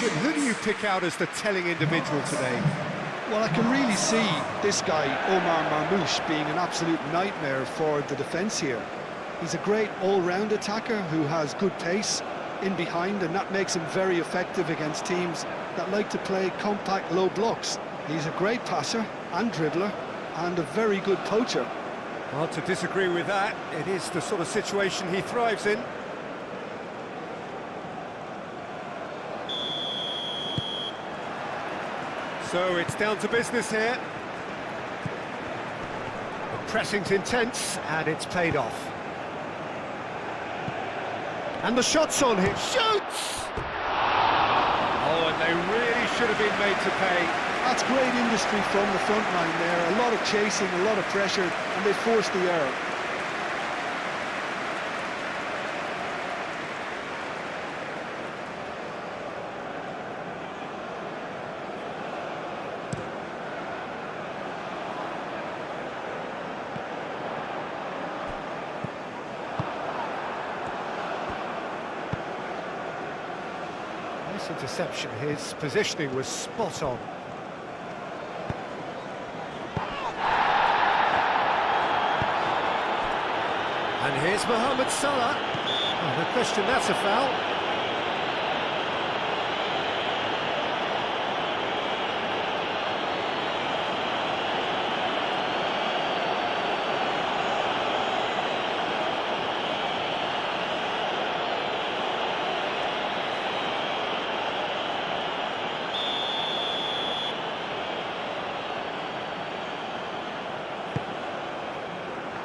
Jurgen, who do you pick out as the telling individual today? Well, I can really see this guy, Omar Marmoush, being an absolute nightmare for the defence here. He's a great all-round attacker who has good pace in behind, and that makes him very effective against teams that like to play compact low blocks. He's a great passer and dribbler and a very good poacher. Hard to disagree with that. It is the sort of situation he thrives in. So it's down to business here. The pressing's intense and it's paid off. And the shot's on him. Shoots! Oh, and they really should have been made to pay. That's great industry from the front line there. A lot of chasing, a lot of pressure, and they forced the error. Nice interception. His positioning was spot on. And here's Mohamed Salah. Oh, no question, that's a foul.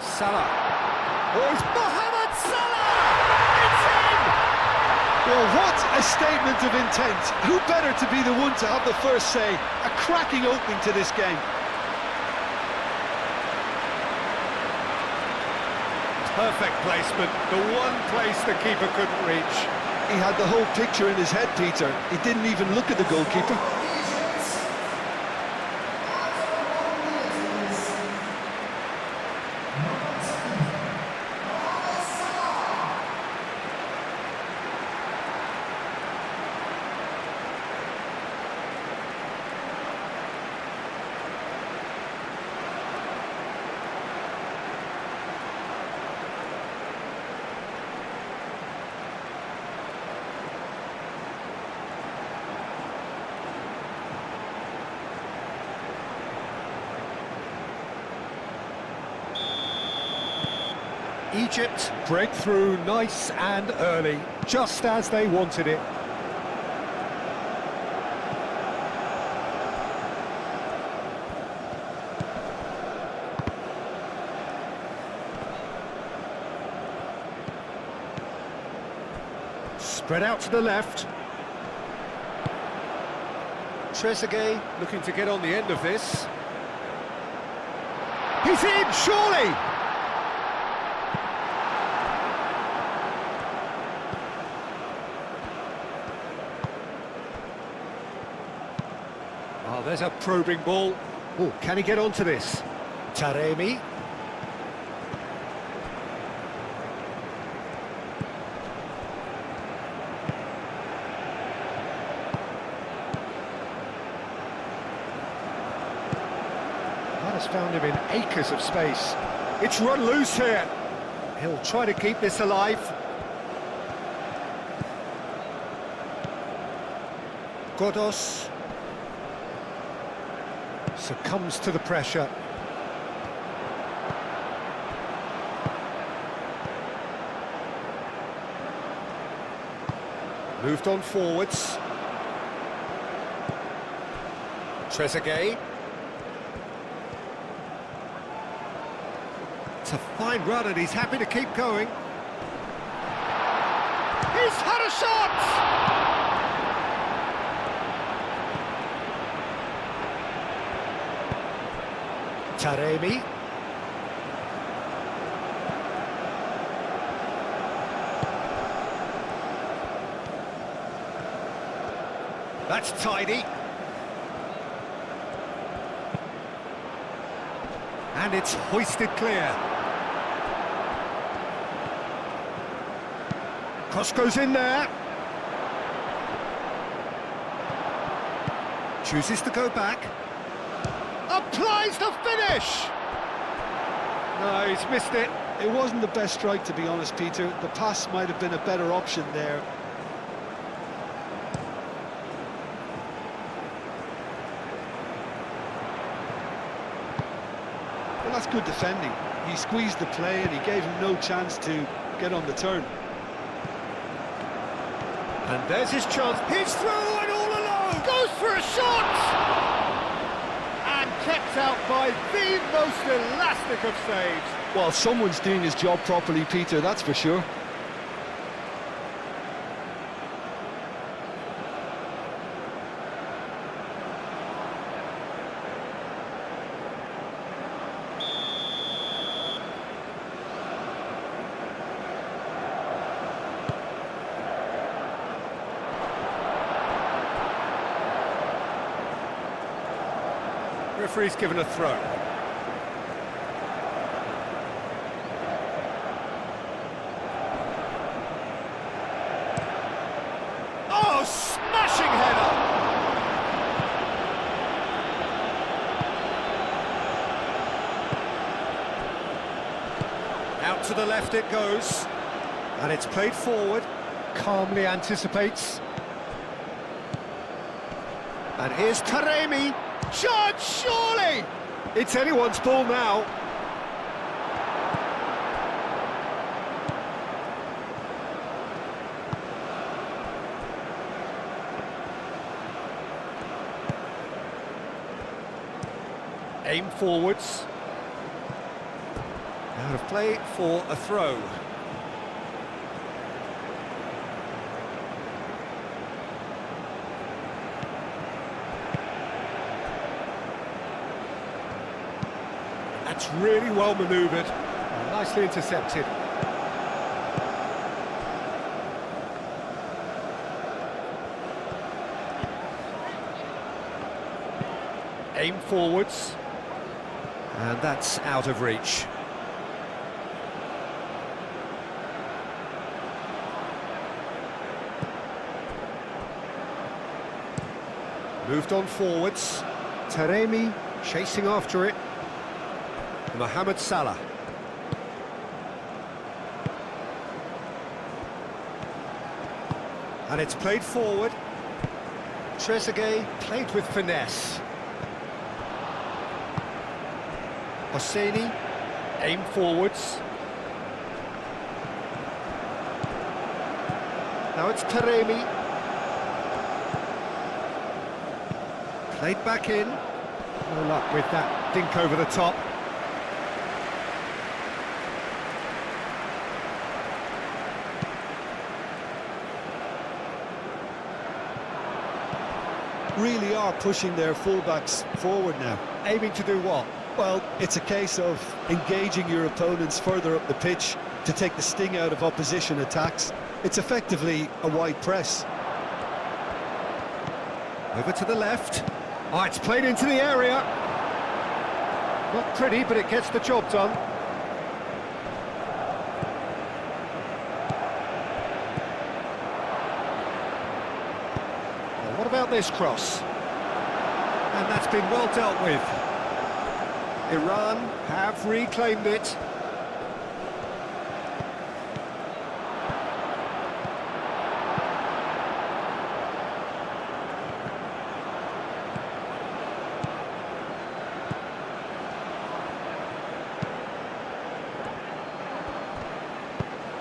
Salah. Oh, it's Mohamed Salah! It's in! Well, what a statement of intent. Who better to be the one to have the first say? A cracking opening to this game. Perfect placement, the one place the keeper couldn't reach. He had the whole picture in his head, Peter. He didn't even look at the goalkeeper. Egypt break through nice and early, just as they wanted it. Spread out to the left. Trezeguet looking to get on the end of this. He's in, surely! Oh, there's a probing ball. Oh, can he get onto this? Taremi. That has found him in acres of space. It's run loose here. He'll try to keep this alive. Godos succumbs to the pressure. Moved on forwards. Trezeguet. It's a fine run and he's happy to keep going. He's had a shot! Taremi. That's tidy. And it's hoisted clear. Cross goes in there. Chooses to go back. Applies the finish! No, he's missed it. It wasn't the best strike, to be honest, Peter. The pass might have been a better option there. Well, that's good defending. He squeezed the play and he gave him no chance to get on the turn. And there's his chance. He's through and all alone! Goes for a shot! And kept out by the most elastic of saves. Well, someone's doing his job properly, Peter, that's for sure. Referee's given a throw. Oh, smashing header! Out to the left it goes. And it's played forward. Calmly anticipates. And here's Taremi. Chance, surely! It's anyone's ball now. Aim forwards. Out of play for a throw. That's really well manoeuvred, nicely intercepted. Aim forwards, and that's out of reach. Moved on forwards, Taremi chasing after it. Mohamed Salah. And it's played forward. Trezeguet played with finesse. Hosseini, aim forwards. Now it's Taremi. Played back in. No luck with that dink over the top. Really are pushing their fullbacks forward now. Aiming to do what? Well, it's a case of engaging your opponents further up the pitch to take the sting out of opposition attacks. It's effectively a wide press. Over to the left. Oh, it's played into the area. Not pretty, but it gets the job done. What about this cross? And that's been well dealt with. Iran have reclaimed it.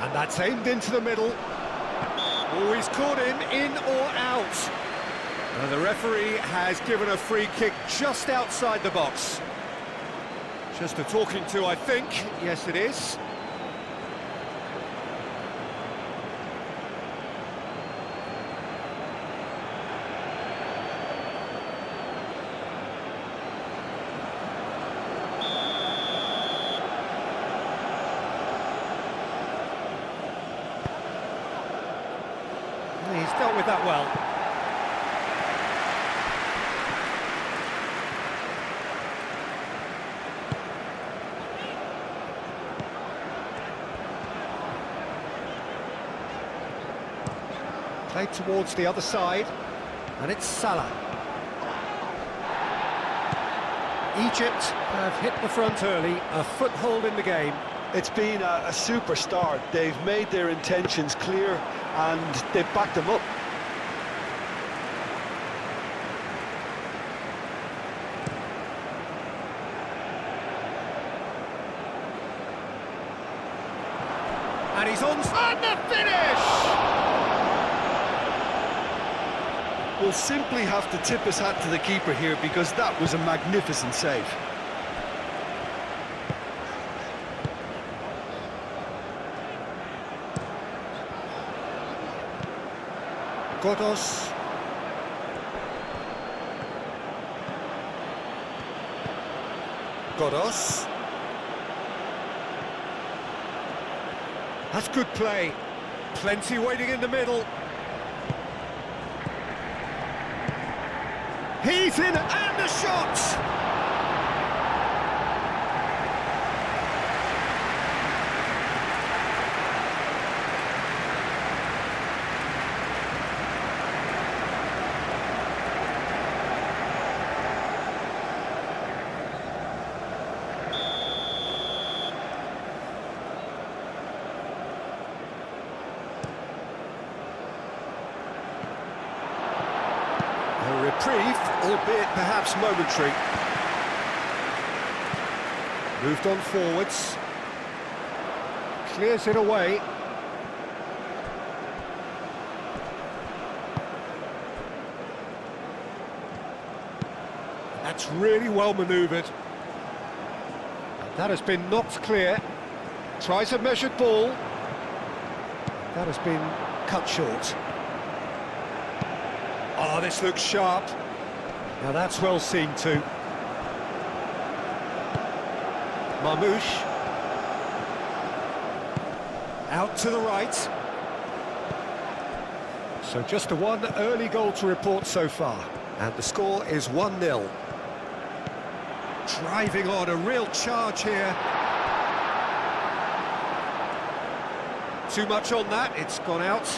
And that's aimed into the middle. Oh, he's caught him in or out. And the referee has given a free kick just outside the box. Just a talking to, I think. Yes, it is. He's dealt with that well. Played towards the other side, and it's Salah. Egypt have hit the front early, a foothold in the game. It's been a super start. They've made their intentions clear and they've backed them up. And he's on, and the finish! We'll simply have to tip his hat to the keeper here because that was a magnificent save. Godos. Godos. That's good play. Plenty waiting in the middle. He's in, and the shot! A reprieve, albeit perhaps momentary. Moved on forwards. Clears it away. That's really well manoeuvred. That has been knocked clear. Tries a measured ball. That has been cut short. Oh, this looks sharp. Now that's well seen too. Marmouche. Out to the right. So just the one early goal to report so far. And the score is 1-0. Driving on, a real charge here. Too much on that, it's gone out.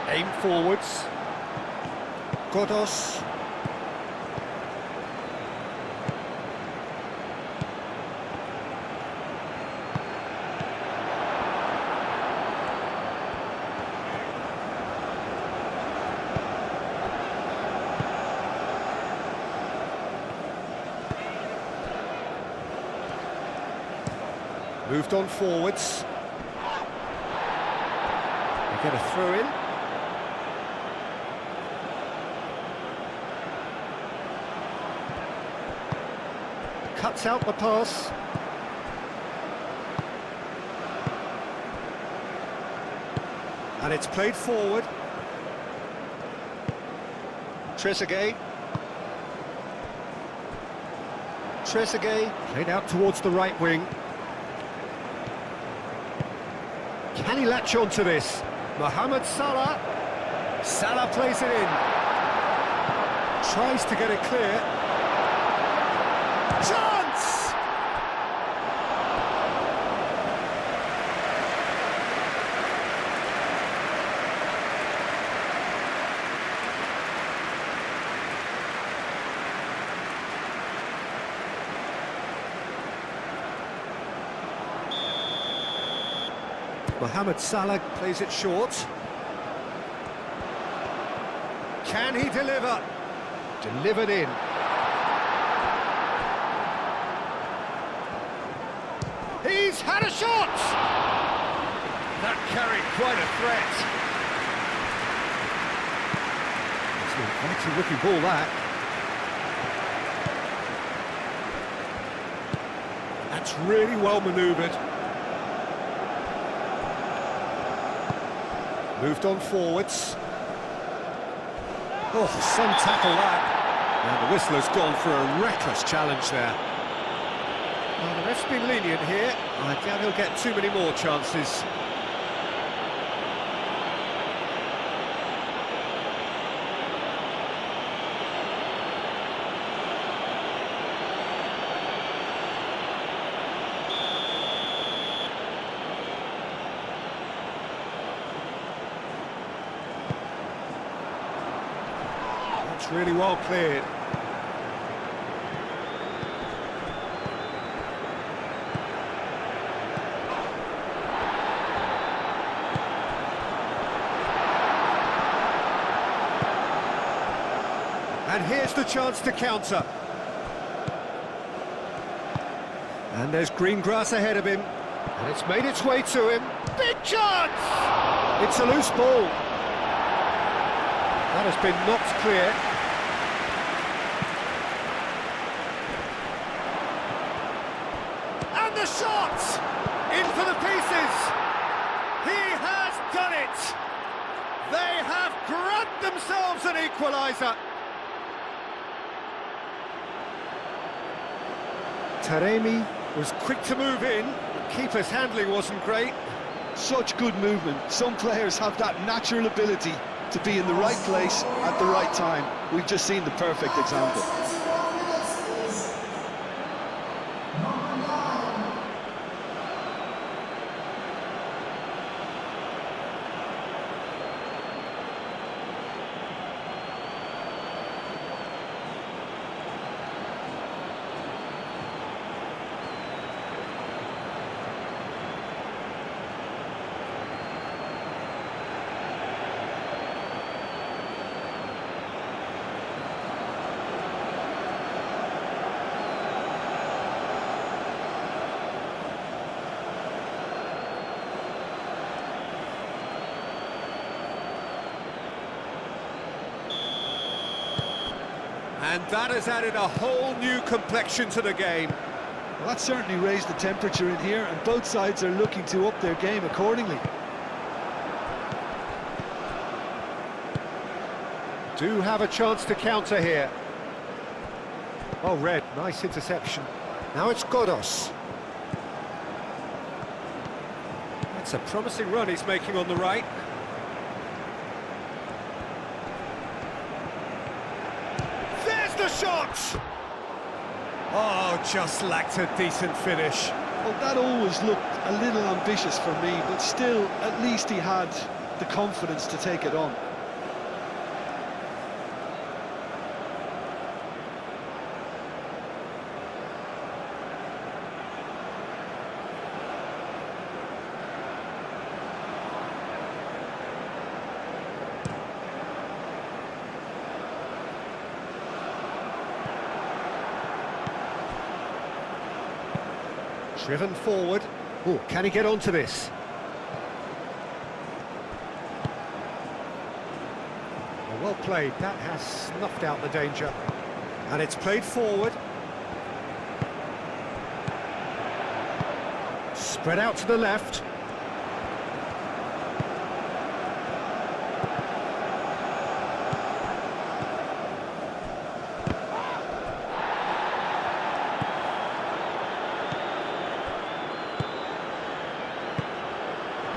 Aim forwards. Godos. Moved on forwards. They get a throw in. Cuts out the pass. And it's played forward. Trezeguet. Trezeguet played out towards the right wing. Can he latch on to this? Mohamed Salah. Salah plays it in. Tries to get it clear. Chance! Mohamed Salah plays it short. Can he deliver? Delivered in. He's had a shot! That carried quite a threat. It's an inviting looking ball, that. That's really well manoeuvred. Moved on forwards. Oh, some tackle that. Now the whistler's gone for a reckless challenge there. Well, the ref's been lenient here. I doubt he'll get too many more chances. It's really well cleared. And here's the chance to counter. And there's green grass ahead of him. And it's made its way to him. Big chance! It's a loose ball. That has been knocked clear. And the shot! In for the pieces! He has done it! They have grabbed themselves an equalizer! Taremi was quick to move in, but keeper's handling wasn't great. Such good movement. Some players have that natural ability to be in the right place at the right time. We've just seen the perfect example. And that has added a whole new complexion to the game. Well, that certainly raised the temperature in here, and both sides are looking to up their game accordingly. Do have a chance to counter here. Oh, Red, nice interception. Now it's Godos. That's a promising run he's making on the right. There's the shot! Oh, just lacked a decent finish. Well, that always looked a little ambitious for me, but still, at least he had the confidence to take it on. Driven forward. Oh, can he get onto this? Well played. That has snuffed out the danger. And it's played forward. Spread out to the left.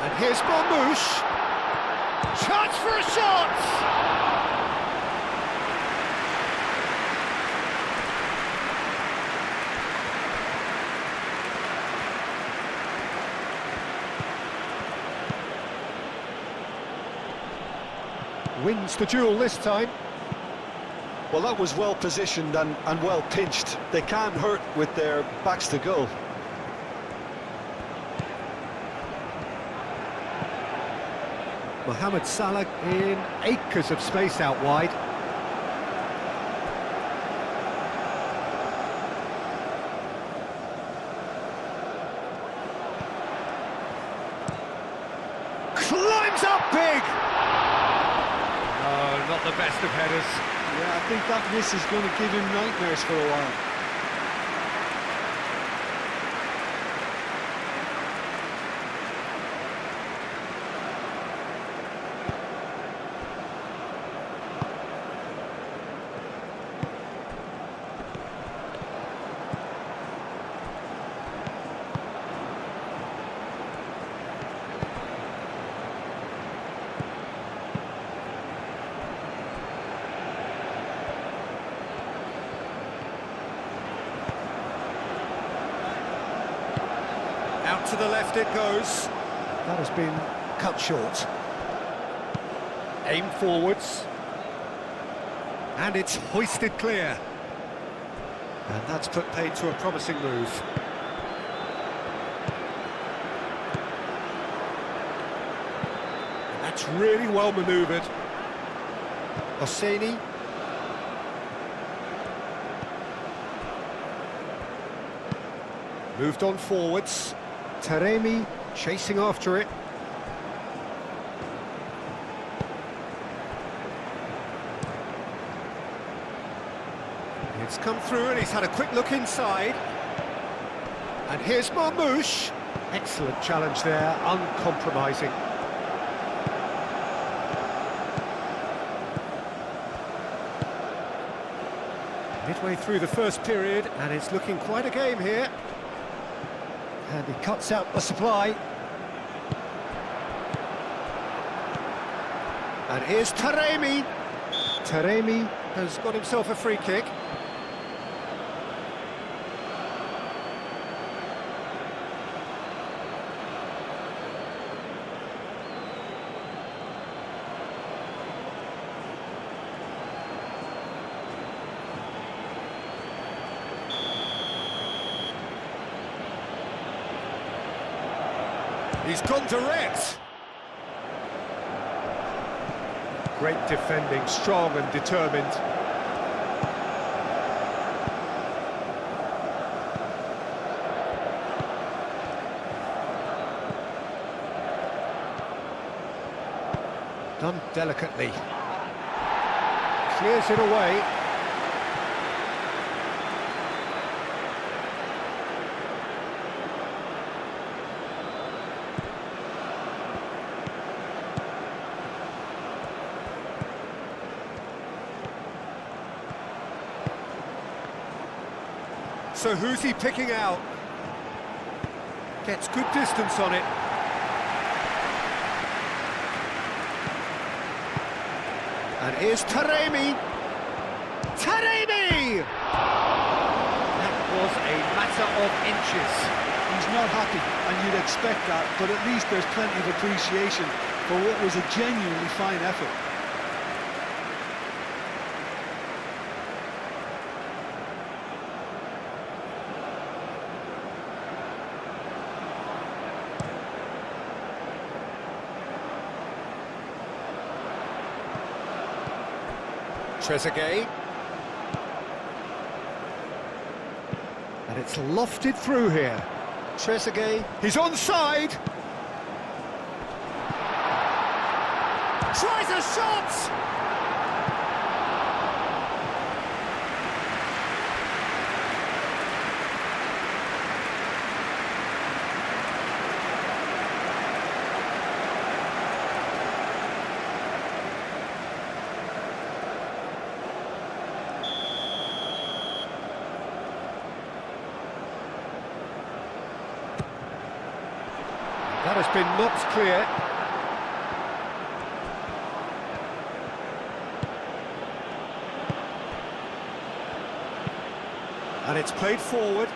And here's Marmouche. Chance for a shot! Wins the duel this time. Well, that was well positioned and well pinched. They can't hurt with their backs to goal. Mohamed Salah in acres of space out wide. Climbs up big! Oh, not the best of headers. Yeah, I think that miss is going to give him nightmares for a while. Out to the left it goes. That has been cut short. Aim forwards. And it's hoisted clear. And that's put paid to a promising move. And that's really well manoeuvred. Oseni. Moved on forwards. Taremi chasing after it. It's come through and he's had a quick look inside. And here's Marmoush. Excellent challenge there, uncompromising. Midway through the first period, and it's looking quite a game here. And he cuts out the supply. And here's Taremi. Taremi has got himself a free kick. He's gone direct. Great defending, strong and determined. Done delicately. Clears it away. So who's he picking out? Gets good distance on it. And here's Taremi. Taremi! That was a matter of inches. He's not happy, and you'd expect that, but at least there's plenty of appreciation for what was a genuinely fine effort. Trezeguet. And it's lofted through here. Trezeguet, he's onside. Tries a shot! That has been knocked clear. And it's played forward.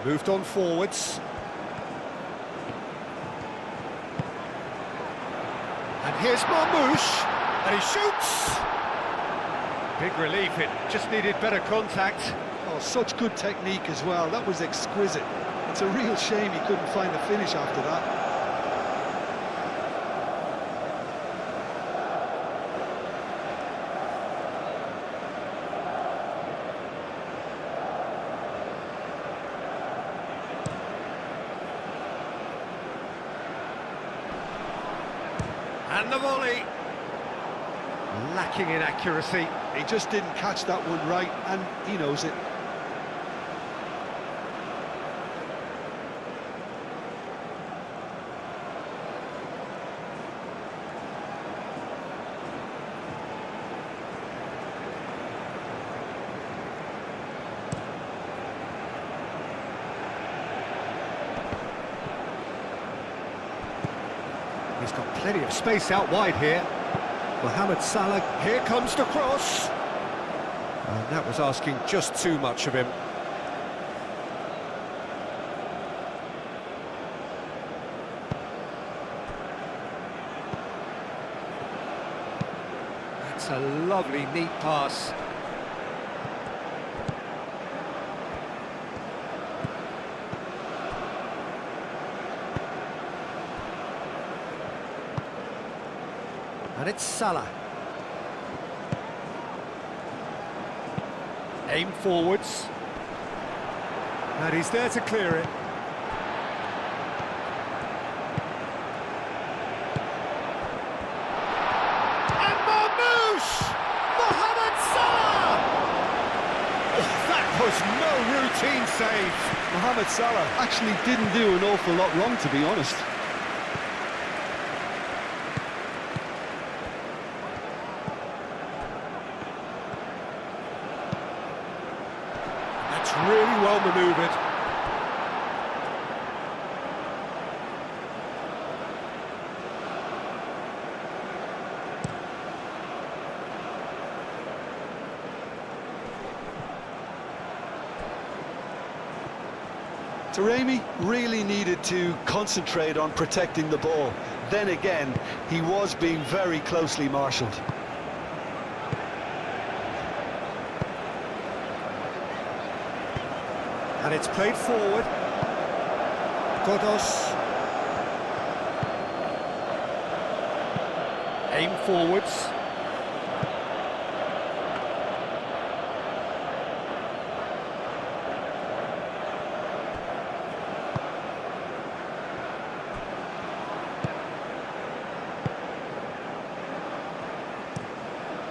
Moved on forwards. And here's Marmoush. And he shoots! Big relief, it just needed better contact. Oh, such good technique as well. That was exquisite. It's a real shame he couldn't find the finish after that. And the volley. Lacking in accuracy. He just didn't catch that one right, and he knows it. He's got plenty of space out wide here. Mohamed Salah, here comes the cross. And that was asking just too much of him. That's a lovely, neat pass. And it's Salah. Aim forwards. And he's there to clear it. And Marmoush! Mohamed Salah! Oh, that was no routine save. Mohamed Salah actually didn't do an awful lot wrong, to be honest. That's really well manoeuvred. Taremi really needed to concentrate on protecting the ball. Then again, he was being very closely marshalled. And it's played forward. Godos. Aim forwards.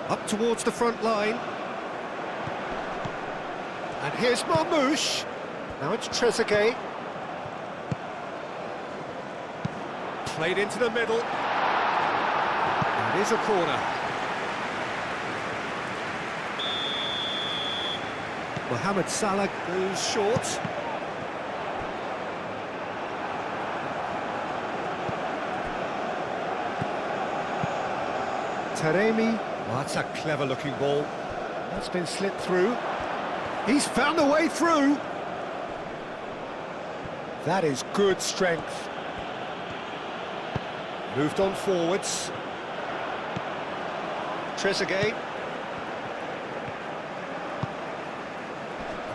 Up towards the front line. And here's Marmoush. Now it's Trezeguet. Played into the middle. And it is a corner. Mohamed Salah goes short. Taremi. Well, that's a clever-looking ball. That's been slipped through. He's found a way through. That is good strength. Moved on forwards. Trezeguet.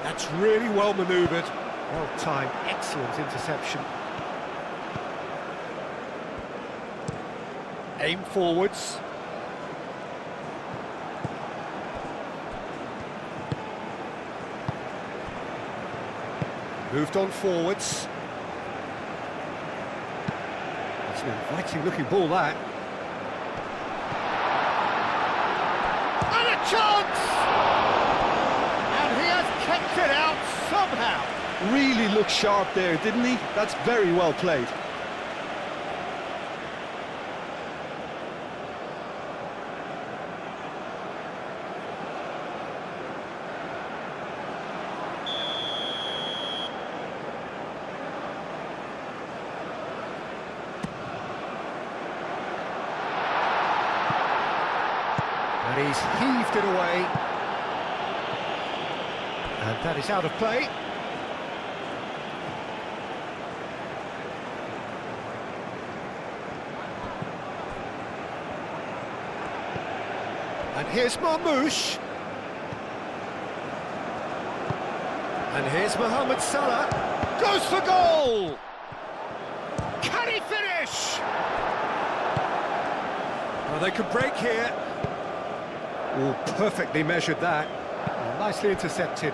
That's really well manoeuvred. Well timed, excellent interception. Aim forwards. Moved on forwards. It's an inviting looking ball, that. And a chance! And he has kept it out somehow. Really looked sharp there, didn't he? That's very well played. And he's heaved it away. And that is out of play. And here's Marmoush. And here's Mohamed Salah. Goes for goal! Can he finish? Well, they could break here. Oh, perfectly measured that. Oh, nicely intercepted.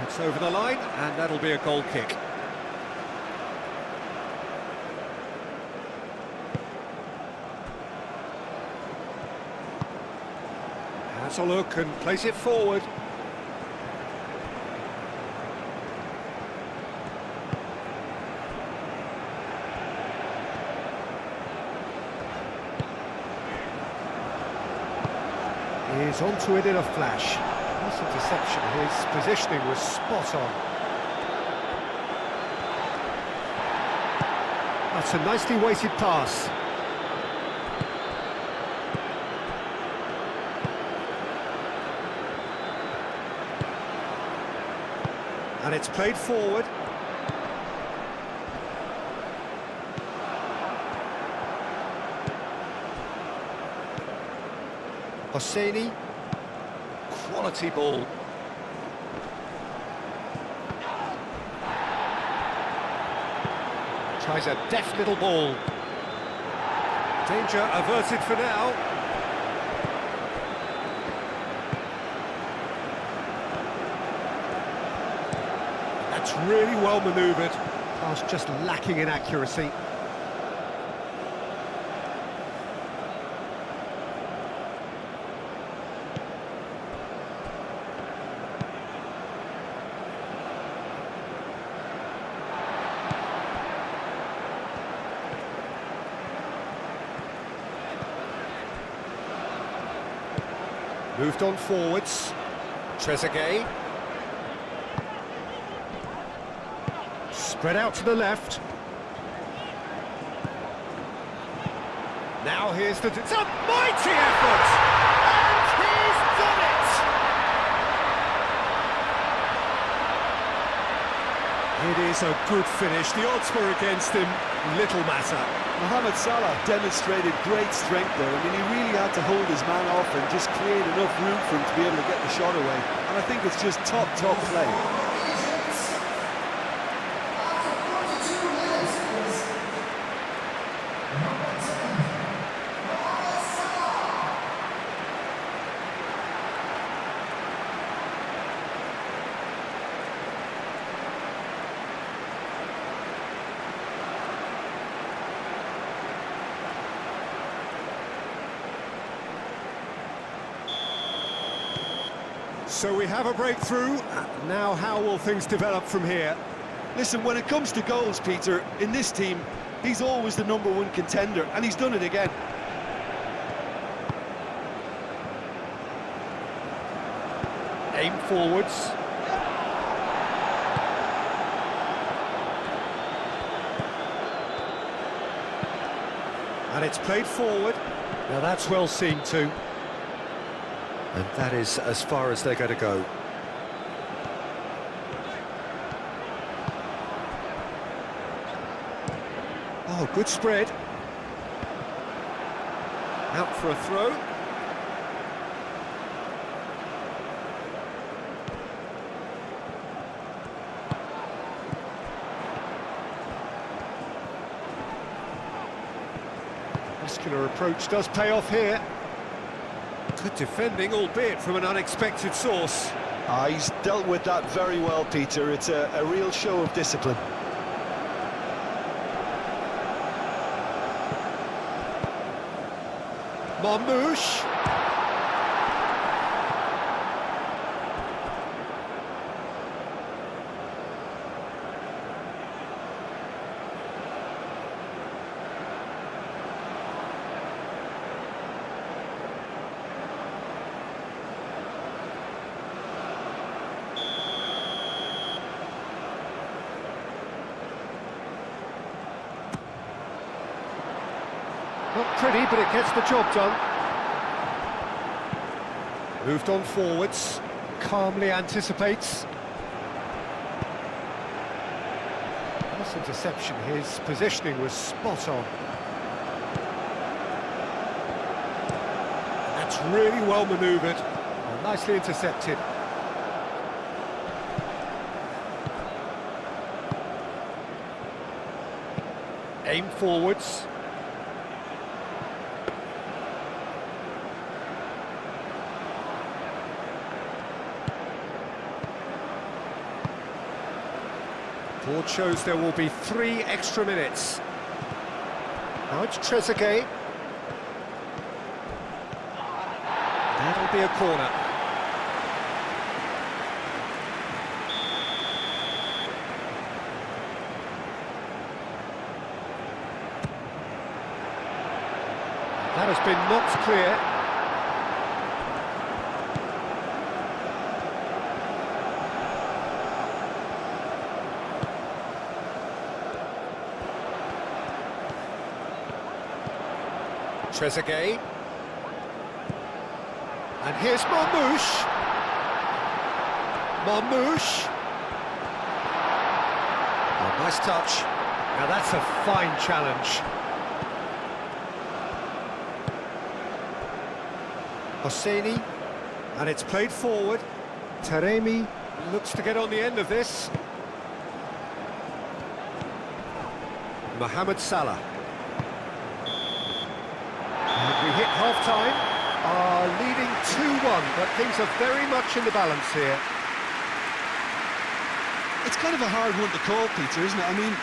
It's over the line, and that'll be a goal kick. Has a look and plays it forward. He's onto it in a flash. Nice interception, his positioning was spot on. That's a nicely weighted pass. And it's played forward. Hosseini. Quality ball. Tries a deft little ball. Danger averted for now. That's really well manoeuvred. Pass just lacking in accuracy. Moved on forwards. Trezeguet. Spread out to the left. Now here's the... It's a mighty effort! And he's done it! It is a good finish. The odds were against him. Little matter. Mohamed Salah demonstrated great strength there. I mean, he really had to hold his man off and just create enough room for him to be able to get the shot away. And I think it's just top play. So we have a breakthrough. Now how will things develop from here? Listen, when it comes to goals, Peter, in this team, he's always the #1 contender, and he's done it again. Aim forwards. And it's played forward. Now that's well seen too. And that is as far as they're going to go. Oh, good spread. Out for a throw. Muscular approach does pay off here. Good defending, albeit from an unexpected source. He's dealt with that very well, Peter. It's a real show of discipline. Marmoush. Not pretty, but it gets the job done. Moved on forwards, calmly anticipates. Nice interception, his positioning was spot on. That's really well manoeuvred, and nicely intercepted. Aim forwards. Board shows there will be 3 extra minutes. Now it's Trezeguet. That'll be a corner. That has been knocked clear. Trezeguet. And here's Marmoush. Marmoush. Nice touch. Now that's a fine challenge. Hosseini, and it's played forward. Taremi looks to get on the end of this. Mohamed Salah. And we hit half-time, are leading 2-1, but things are very much in the balance here. It's kind of a hard one to call, Peter, isn't it? I mean,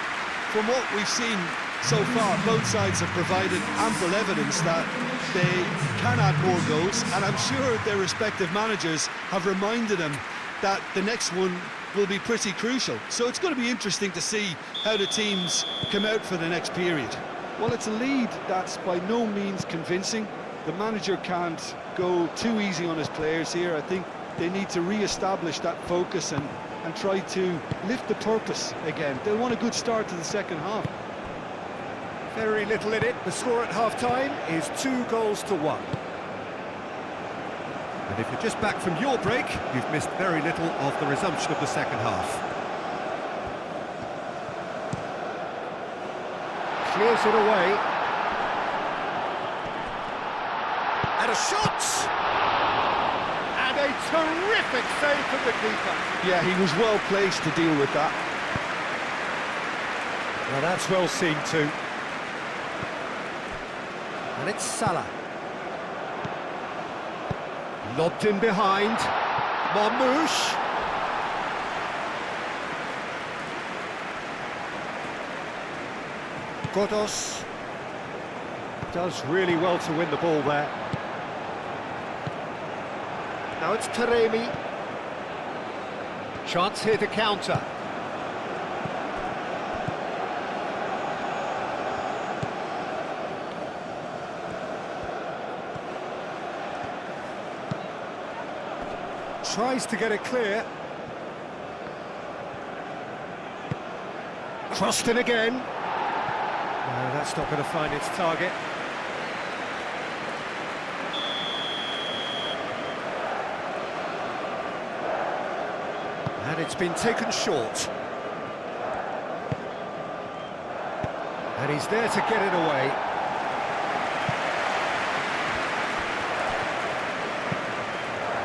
from what we've seen so far, both sides have provided ample evidence that they can add more goals, and I'm sure their respective managers have reminded them that the next one will be pretty crucial. So it's going to be interesting to see how the teams come out for the next period. Well, it's a lead that's by no means convincing. The manager can't go too easy on his players here. I think they need to re-establish that focus and try to lift the purpose again. They'll want a good start to the second half. Very little in it. The score at half-time is 2-1. And if you're just back from your break, you've missed very little of the resumption of the second half. Clears it away. And a shot! And a terrific save from the keeper. Yeah, he was well placed to deal with that. Well, that's well seen too. And it's Salah. Lobbed in behind. Marmoush. Godos does really well to win the ball there. Now it's Taremi. Chance here to counter. Tries to get it clear. Crossed in again. No, that's not going to find its target. And it's been taken short. And he's there to get it away.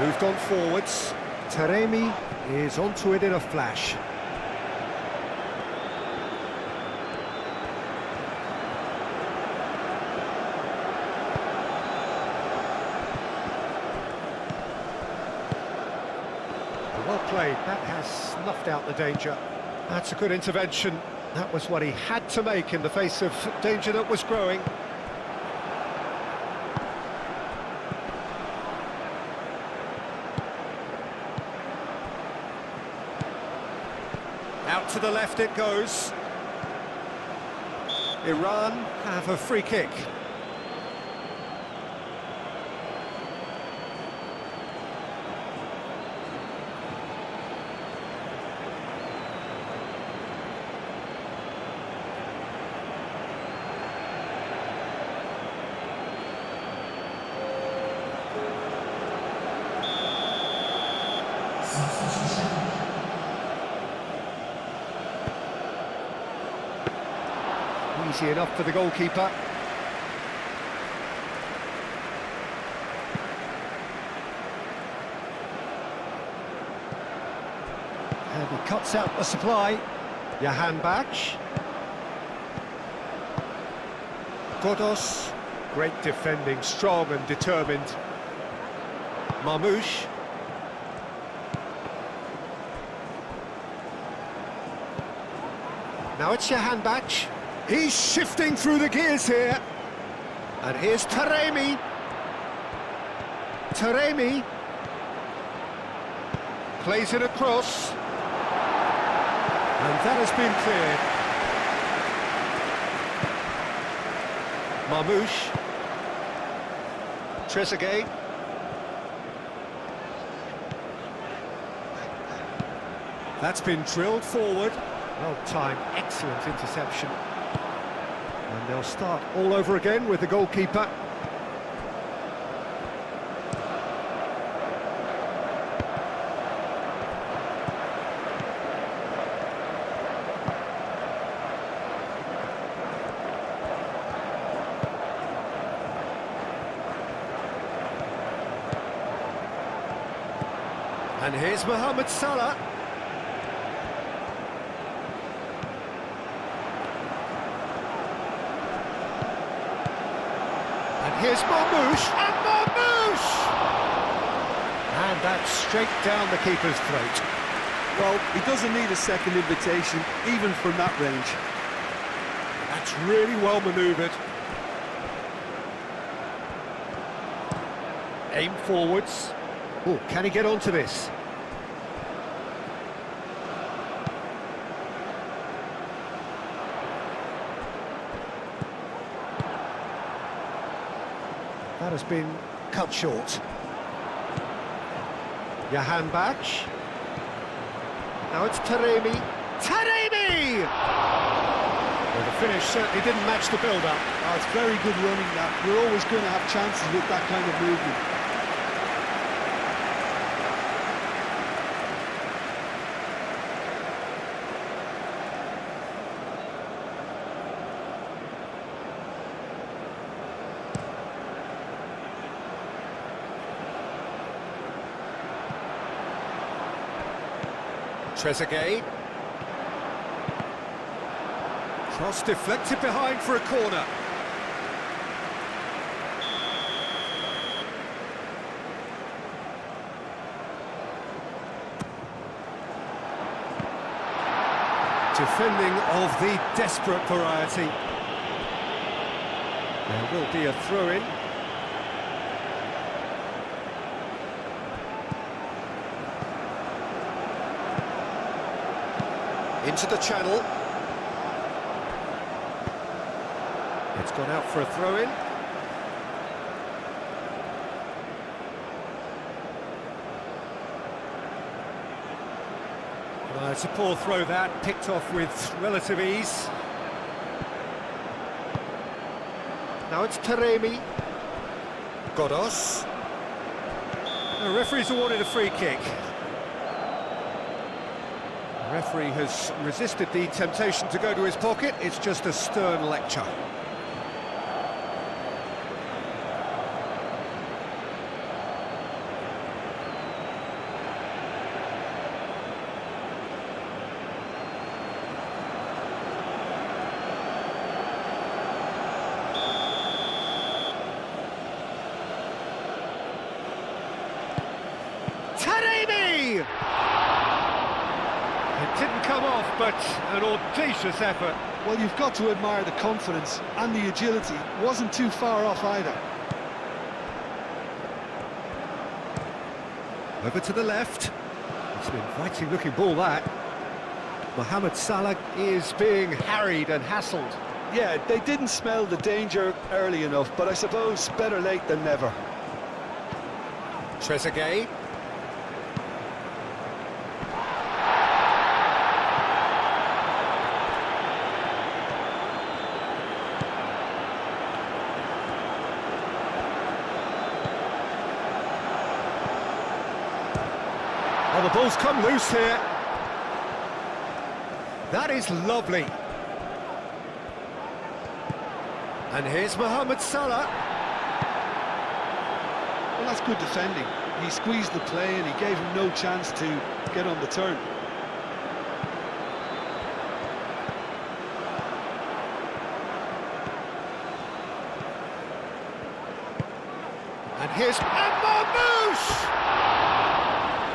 Moved on forwards. Taremi is onto it in a flash. Well played. That has snuffed out the danger. That's a good intervention. That was what he had to make in the face of danger that was growing. Out to the left it goes. Iran have a free kick. Easy enough for the goalkeeper. And he cuts out the supply. Jahan Bach. Godos. Great defending, strong and determined. Marmoush. Now it's Jahan Bach. He's shifting through the gears here. And here's Taremi. Taremi. Plays it across. And that has been cleared. Marmoush. Trezeguet. That's been drilled forward. Well timed, excellent interception. And they'll start all over again with the goalkeeper. And here's Mohamed Salah. And here's Marmoush, and Marmoush! And that's straight down the keeper's throat. Well, he doesn't need a second invitation, even from that range. That's really well manoeuvred. Aim forwards. Oh, can he get onto this? That has been cut short. Jahan Bach. Now it's Taremi. Taremi! Well, the finish certainly didn't match the build-up. Oh, it's very good running that. You're always going to have chances with that kind of movement. Trezeguet. Cross deflected behind for a corner. Defending of the desperate variety. There will be a throw-in. Into the channel. It's gone out for a throw-in. It's a poor throw that, picked off with relative ease. Now it's Taremi. Godos. The referee's awarded a free kick. The referee has resisted the temptation to go to his pocket. It's just a stern lecture. Taremi! It didn't come off, but an audacious effort. Well, you've got to admire the confidence and the agility. Wasn't too far off either. Over to the left. It's an inviting looking ball, that. Mohamed Salah is being harried and hassled. Yeah, they didn't smell the danger early enough, but I suppose better late than never. Trezeguet. Oh, the ball's come loose here. That is lovely. And here's Mohamed Salah. Well, that's good defending. He squeezed the play and he gave him no chance to get on the turn. And here's Marmoush!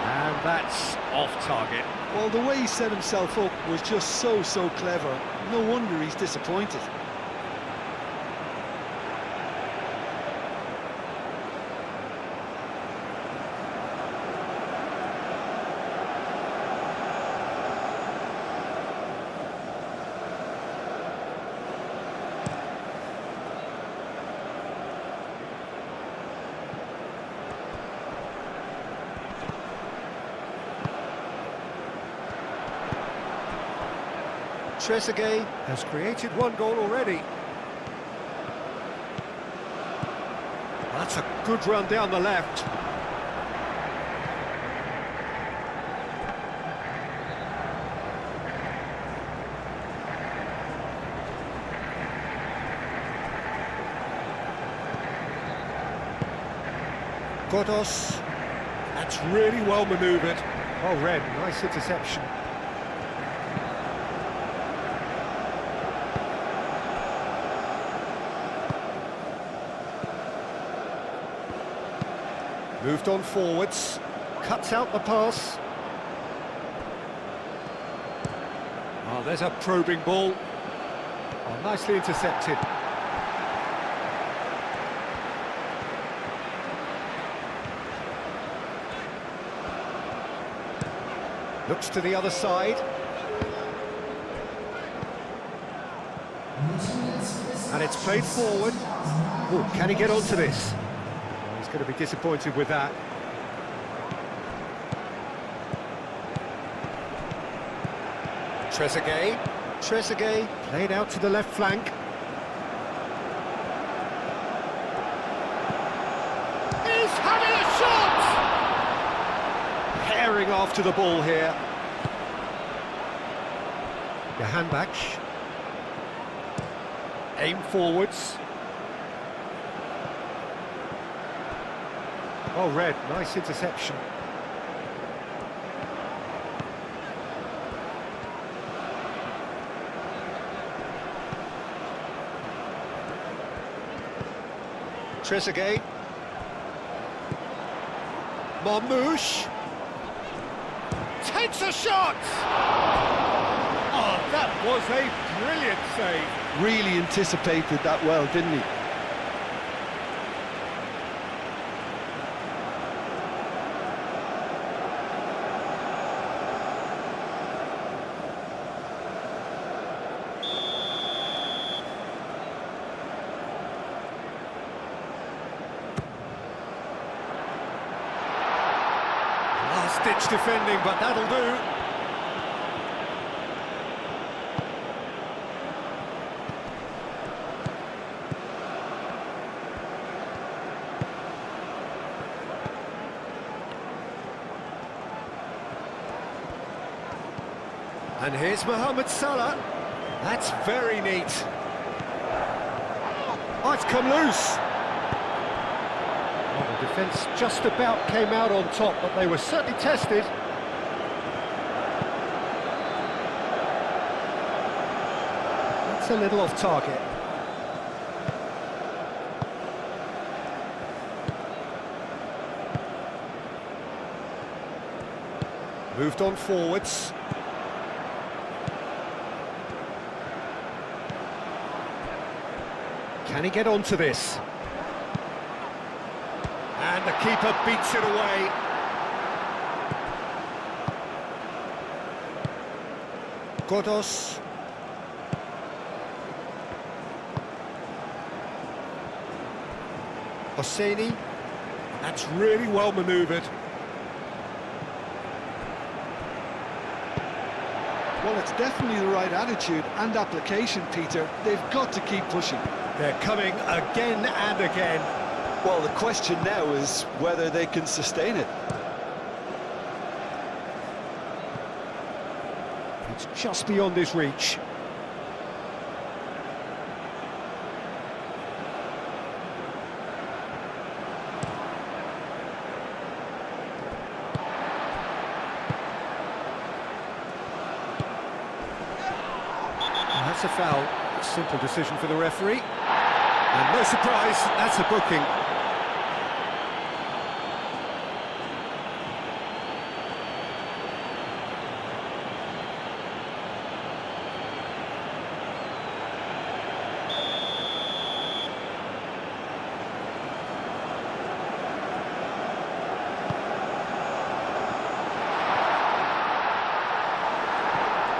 And that's off target. Well, the way he set himself up was just so clever. No wonder he's disappointed. Trezeguet has created one goal already. That's a good run down the left. Godos. That's really well manoeuvred. Well read, nice interception. Moved on forwards, cuts out the pass. Oh, there's a probing ball. Oh, nicely intercepted. Looks to the other side. And it's played forward. Oh, can he get onto this? Oh, he's going to be disappointed with that. Trezeguet played out to the left flank. He's having a shot! Herring after the ball here. Johanbach. Aim forwards. Well read, nice interception. Trezeguet. Marmoush. Takes a shot! Oh, that was a brilliant save. Really anticipated that well, didn't he? Last-ditch defending, but that'll do. And here's Mohamed Salah. That's very neat. Oh, it's come loose. Well, the defence just about came out on top, but they were certainly tested. That's a little off target. Moved on forwards. Can he get onto this? And the keeper beats it away. Godos. Hosseini. That's really well manoeuvred. Well, it's definitely the right attitude and application, Peter. They've got to keep pushing. They're coming again and again. Well, the question now is whether they can sustain it. It's just beyond his reach. And that's a foul. Simple decision for the referee. And no surprise, that's a booking.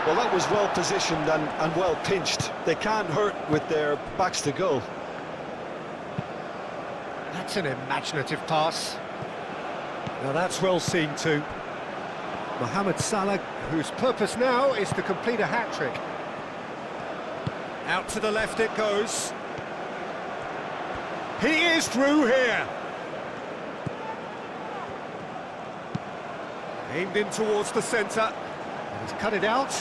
Well, that was well positioned and well pinched. They can't hurt with their backs to goal. That's an imaginative pass. Now that's well seen too. Mohamed Salah, whose purpose now is to complete a hat-trick. Out to the left it goes. He is through here. Aimed in towards the centre. He's cut it out.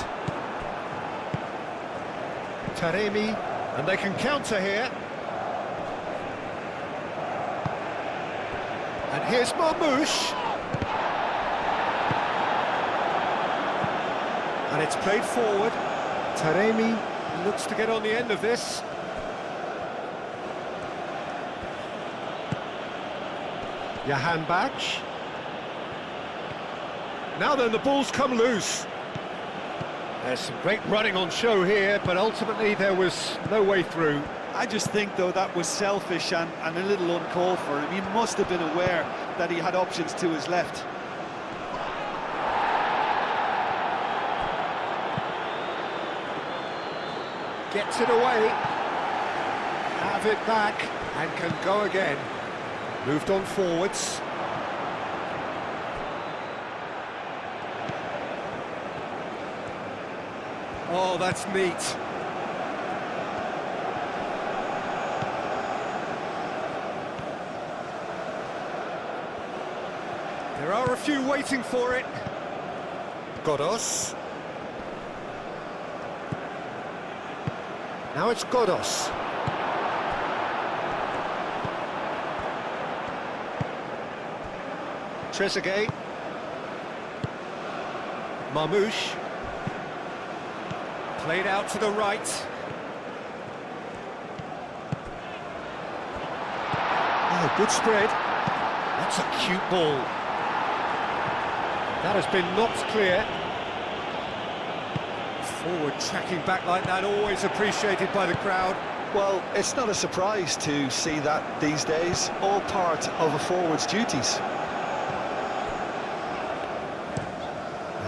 Taremi, and they can counter here. And here's Marmoush. And it's played forward. Taremi looks to get on the end of this. Johan Bach. Now then, the ball's come loose. There's some great running on show here, but ultimately there was no way through. I just think, though, that was selfish and a little uncalled for him. He must have been aware that he had options to his left. Gets it away. Have it back and can go again. Moved on forwards. Oh, that's neat. There are a few waiting for it. Godos. Now it's Godos. Trezeguet. Marmouche. Played out to the right. Oh, good spread. That's a cute ball. That has been knocked clear. Forward tracking back like that, always appreciated by the crowd. Well, it's not a surprise to see that these days, all part of a forward's duties.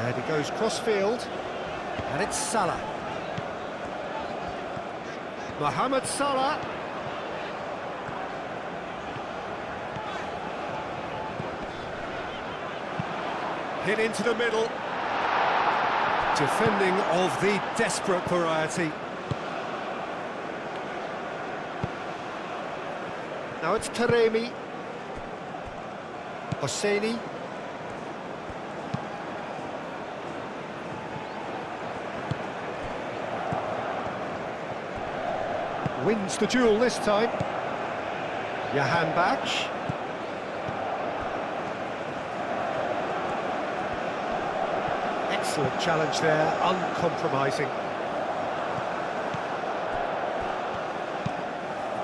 And he goes cross-field, and it's Salah. Mohamed Salah. Hit into the middle. Defending of the desperate variety. Now it's Taremi. Hosseini. Wins the duel this time. Johan Bach. Excellent challenge there, uncompromising.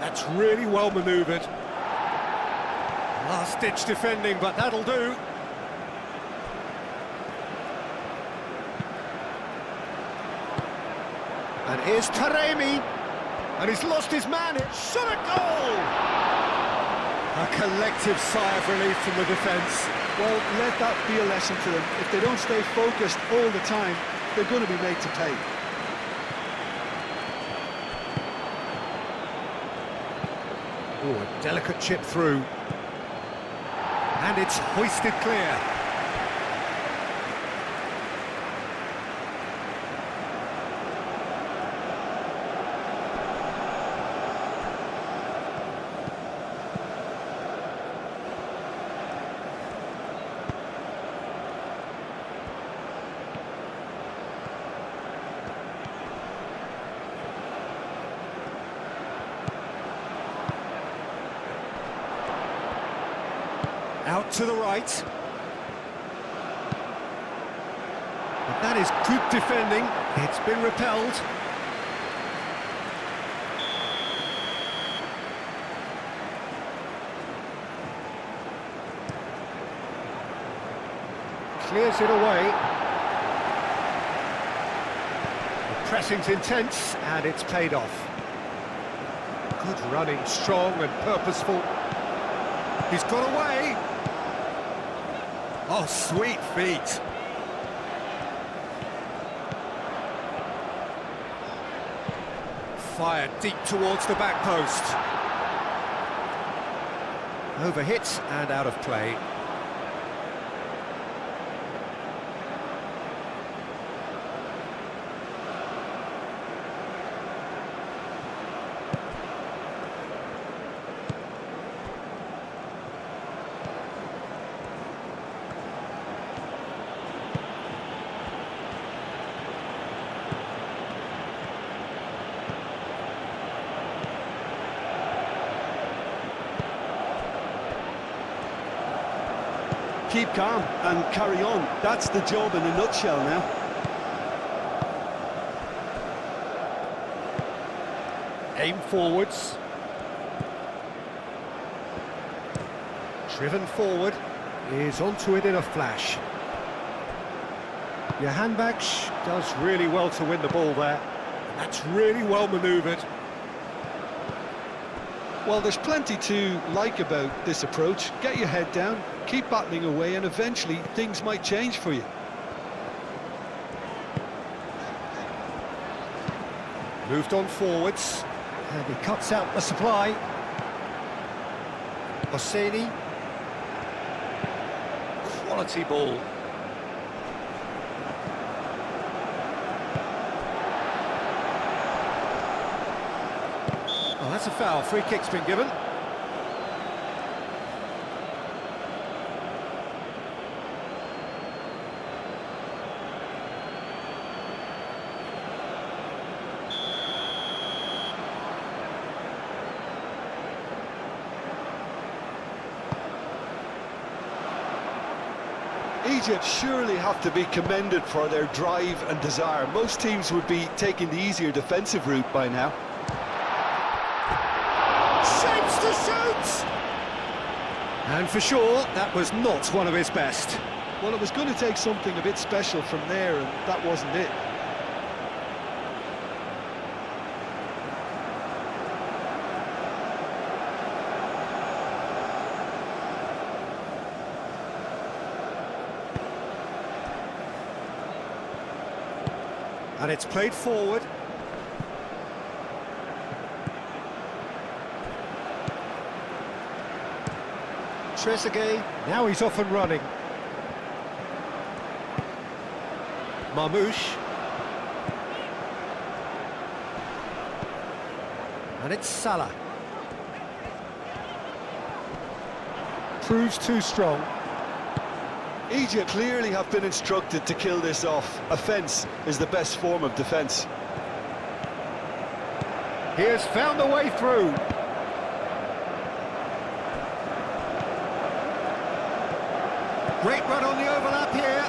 That's really well manoeuvred. Last-ditch defending, but that'll do. And here's Taremi. And he's lost his man, it's shot a goal! A collective sigh of relief from the defence. Well, let that be a lesson to them. If they don't stay focused all the time, they're going to be made to pay. Oh, a delicate chip through. And it's hoisted clear. Out to the right. But that is good defending. It's been repelled. Clears it away. The pressing's intense and it's paid off. Good running, strong and purposeful. He's got away. Oh, sweet feet. Fired deep towards the back post. Overhit and out of play. Keep calm and carry on. That's the job in a nutshell now. Aim forwards. Driven forward. Is onto it in a flash. Johanbach does really well to win the ball there. That's really well manoeuvred. Well, there's plenty to like about this approach. Get your head down, keep battling away, and eventually things might change for you. Moved on forwards. And he cuts out the supply. Hosseini. Quality ball. Oh, that's a foul. Free kick's been given. Egypt surely have to be commended for their drive and desire. Most teams would be taking the easier defensive route by now. Shapes to shoot! And for sure, that was not one of his best. Well, it was going to take something a bit special from there, and that wasn't it. And it's played forward. Trezeguet, now he's off and running. Marmouche. And it's Salah. Proves too strong. Egypt clearly have been instructed to kill this off. Offence is the best form of defence. He has found a way through. Great run on the overlap here.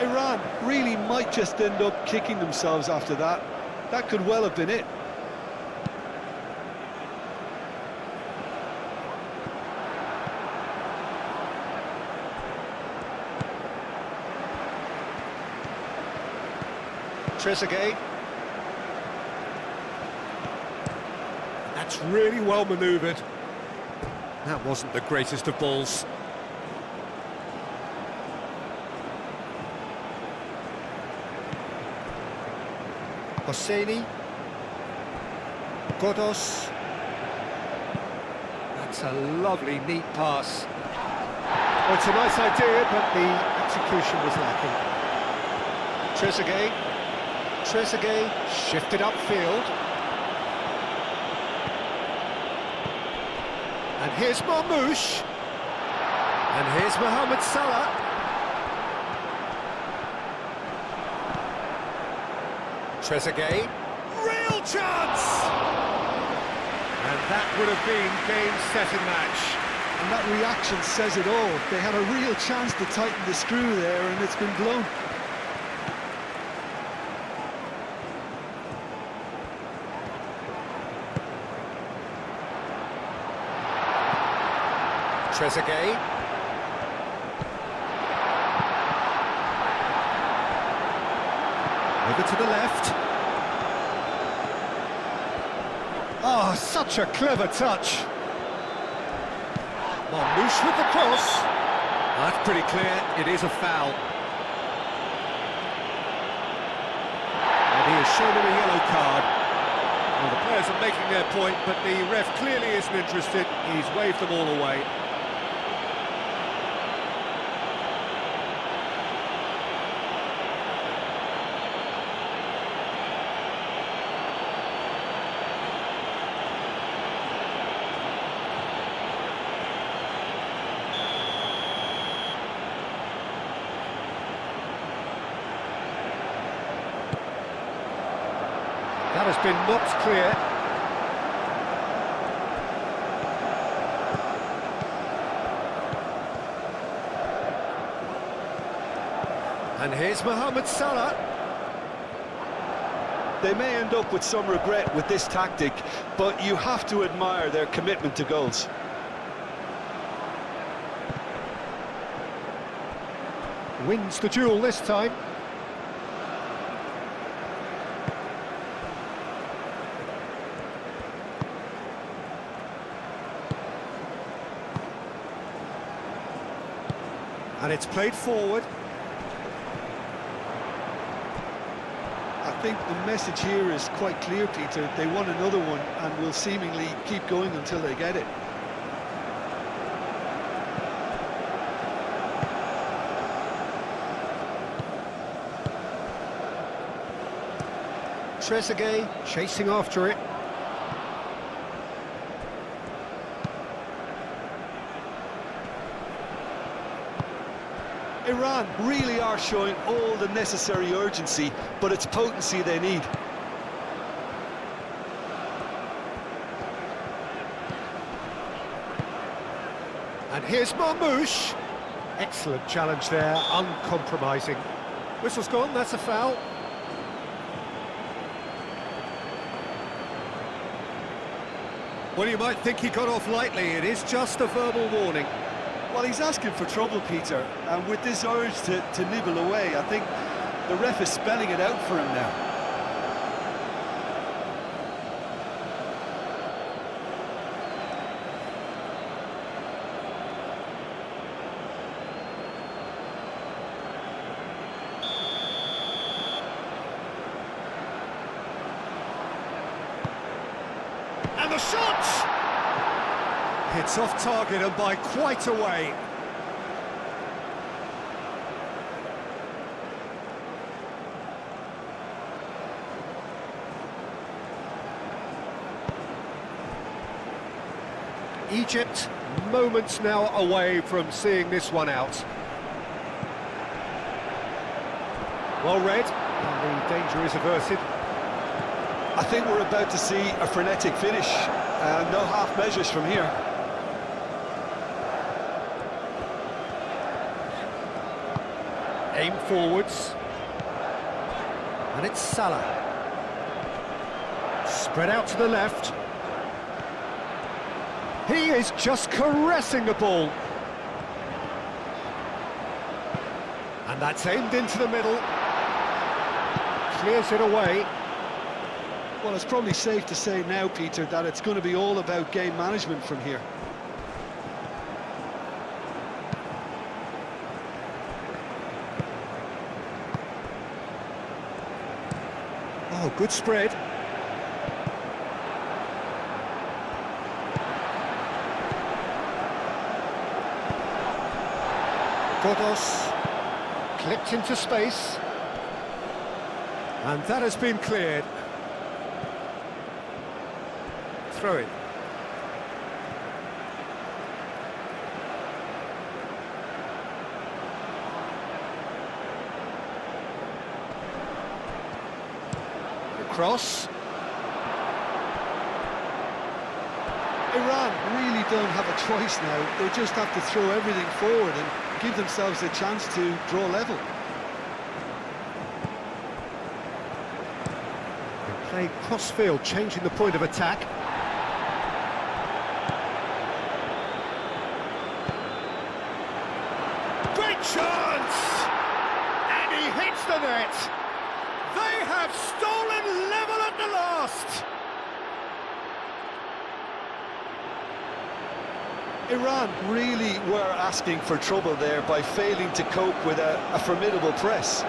Iran really might just end up kicking themselves after that. That could well have been it. Trezeguet. That's really well manoeuvred. That wasn't the greatest of balls. Hosseini. Godos. That's a lovely, neat pass. Oh, it's a nice idea, but the execution was lacking. Trezeguet. Trezeguet shifted upfield. And here's Marmouche. And here's Mohamed Salah. Trezeguet. Real chance! And that would have been game, set and match. And that reaction says it all. They had a real chance to tighten the screw there, and it's been blown. Trezeguet. Over to the left. Oh, such a clever touch. Marmouche with the cross. That's pretty clear, it is a foul. And he has shown him a yellow card. Well, the players are making their point, but the ref clearly isn't interested. He's waved them all away. That has been knocked clear. And here's Mohamed Salah. They may end up with some regret with this tactic, but you have to admire their commitment to goals. Wins the duel this time. And it's played forward. I think the message here is quite clear, Peter. They want another one and will seemingly keep going until they get it. Trezeguet chasing after it. Iran really are showing all the necessary urgency, but it's potency they need. And here's Marmoush. Excellent challenge there, uncompromising. Whistle's gone, that's a foul. Well, you might think he got off lightly. It is just a verbal warning. Well, he's asking for trouble, Peter, and with this urge to nibble away, I think the ref is spelling it out for him now. And the shot! It's off target and by quite a way. Egypt, moments now away from seeing this one out. Well read, and the danger is averted. I think we're about to see a frenetic finish, no half measures from here. Aim forwards. And it's Salah. Spread out to the left. He is just caressing the ball. And that's aimed into the middle. Clears it away. Well, it's probably safe to say now, Peter, that it's going to be all about game management from here. Oh, good spread. Godos clipped into space. And that has been cleared. Throw it. Cross. Iran really don't have a choice now. They just have to throw everything forward and give themselves a chance to draw level. They play cross-field, changing the point of attack. Great chance! And he hits the net! They have stolen level at the last! Iran really were asking for trouble there by failing to cope with a formidable press.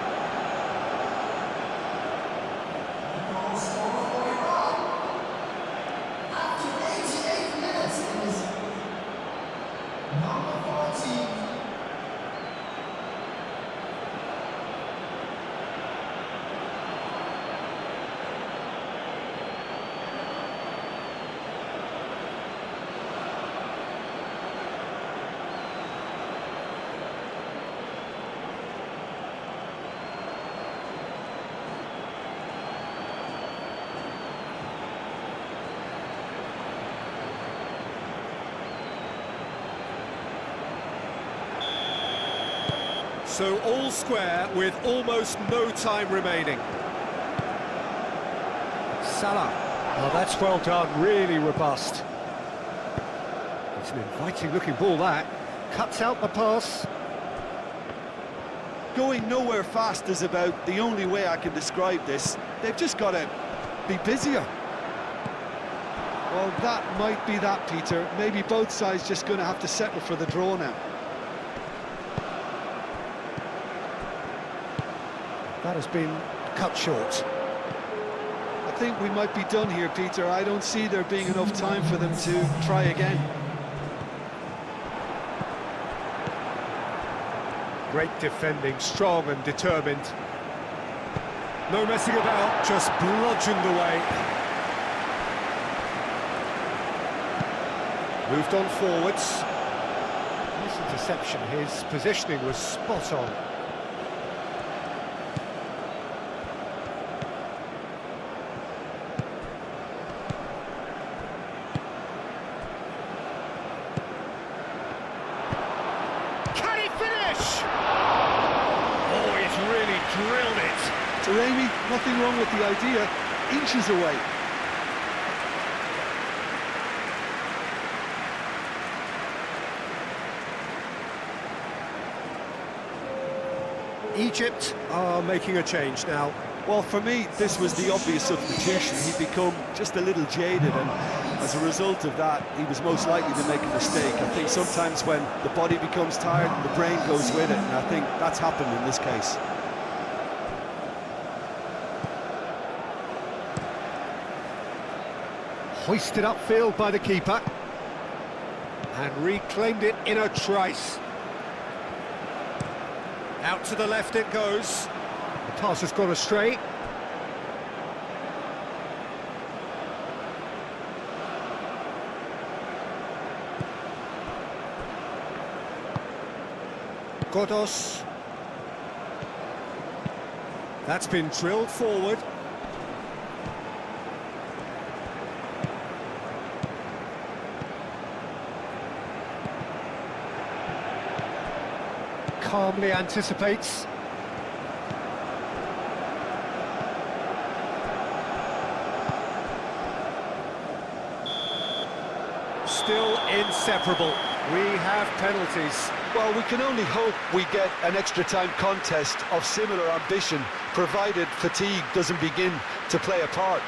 So all square with almost no time remaining. Salah. Oh, that's well done, really robust. It's an inviting looking ball, that. Cuts out the pass. Going nowhere fast is about the only way I can describe this. They've just got to be busier. Well, that might be that, Peter. Maybe both sides just going to have to settle for the draw now. That has been cut short. I think we might be done here, Peter. I don't see there being enough time for them to try again. Great defending, strong and determined. No messing about, just bludgeoned away. Moved on forwards. Nice interception, his positioning was spot on. Can he finish? Oh, he's really drilled it. Taremi, nothing wrong with the idea. Inches away. Egypt are making a change now. Well, for me, this was the obvious substitution. He'd become just a little jaded, and as a result of that, he was most likely to make a mistake. I think sometimes when the body becomes tired, the brain goes with it, and I think that's happened in this case. Hoisted upfield by the keeper. And reclaimed it in a trice. Out to the left it goes. The pass has gone astray. Godos. That's been drilled forward. Calmly anticipates. Still inseparable. We have penalties. Well, we can only hope we get an extra time contest of similar ambition, provided fatigue doesn't begin to play a part.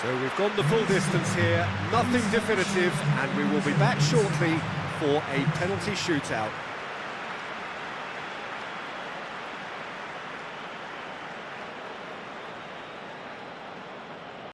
So we've gone the full distance here, nothing definitive, and we will be back shortly for a penalty shootout.